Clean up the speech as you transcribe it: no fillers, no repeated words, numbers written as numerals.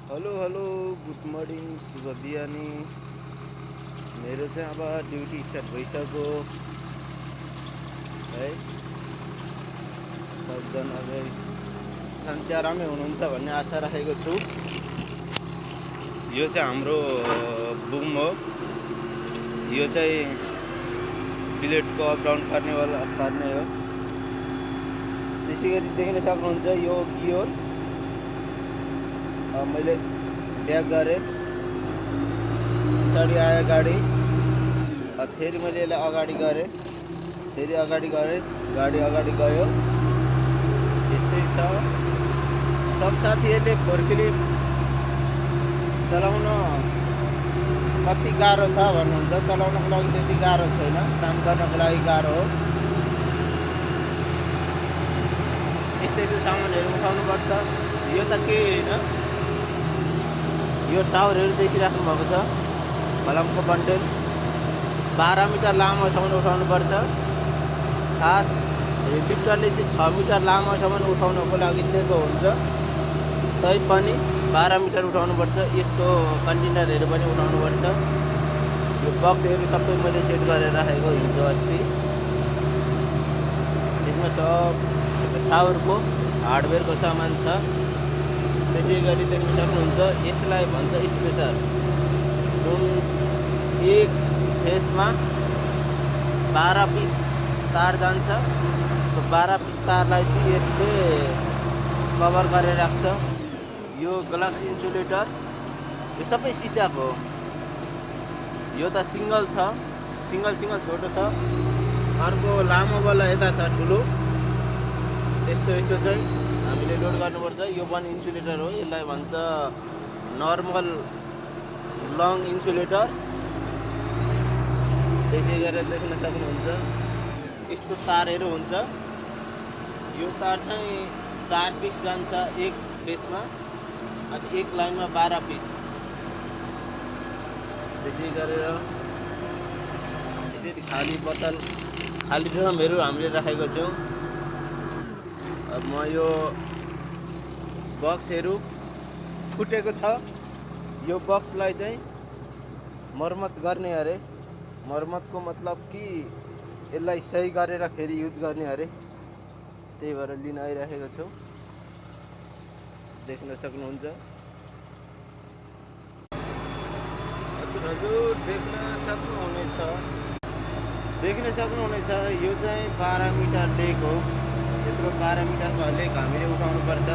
Hello hello good morning शुभ बिहानी। मेरो चाहिँ अब ड्युटी स्टार्ट भइसक्यो है। सबजना सन्चै आरामै हुनुहुन्छ भन्ने आशा राखेको छु। यो चाहिँ हाम्रो बुम हो। यो चाहिँ प्लेटको अप डाउन गर्ने हो। त्यसै गरी देख्न सक्नुहुन्छ यो गियर मैले ब्याक गरेँ, पछाडि आयो गाडी, फेरि मैले यसलाई अगाडि गरेँ, फेरि अगाडि गरेँ, गाडी अगाडि गयो। यस्तै छ। सब साथीहरूले फोर्कलिफ्ट चलाउन कति गाह्रो छ भन्नुहुन्छ। चलाउनको लागि त्यति गाह्रो छैन, काम गर्नको लागि गाह्रो हो। यस्तै सामानहरू उठाउनुपर्छ। यो त केही होइन, यो टावरहरू देखिराख्नु भएको छ। फलामको बन्डल 12 मिटर लामोसम्म उठाउनुपर्छ। खास लिफ्टरले चाहिँ 6 मिटर लामोसम्म उठाउनको लागि दिएको हुन्छ, तैपनि 12 मिटर उठाउनुपर्छ। यस्तो कन्टेनरहरू पनि उठाउनुपर्छ। यो बक्सहरू सबै मैले सेट गरेर राखेको हिजो अस्ति। यसमा सब टावरको हार्डवेयरको सामान छ। त्यसै गरी देख्न सक्नुहुन्छ यसलाई भन्छ स्पेसर, जुन एक फेसमा 12 पिस तार जान्छ। त्यो 12 पिस तारलाई चाहिँ यसले कभर गरेर राख्छ। यो ग्लास इन्सुलेटर यो सबै सिसाको हो। यो त सिङ्गल छ, सिङ्गल छोटो छ। अर्को लामोवाला यता छ ठुलो। यस्तो चाहिँ हामीले लोड गर्नुपर्छ। यो पनि इन्सुलेटर हो, यसलाई भन्छ नर्मल लङ इन्सुलेटर। त्यसै गरेर देख्न सक्नुहुन्छ यस्तो तारहरू हुन्छ। यो तार चाहिँ 4 पिस जान्छ एक फेसमा, अनि एक लाइनमा 12 पिस। त्यसै गरेर यसरी खाली बोतल, खाली ड्रमहरू हामीले राखेको छौँ। अब म यो बक्सहरू फुटेको छ, यो बक्सलाई चाहिँ मर्मत गर्ने अरे। मर्मतको मतलब कि यसलाई सही गरेर फेरि युज गर्ने अरे। त्यही भएर लिन आइराखेको छु। देख्न सक्नुहुन्छ हजुर, देख्न सक्नुहुनेछ यो चाहिँ 12 मिटर लेग हो। त्यत्रो 12 मिटरको लेग हामीले उठाउनुपर्छ।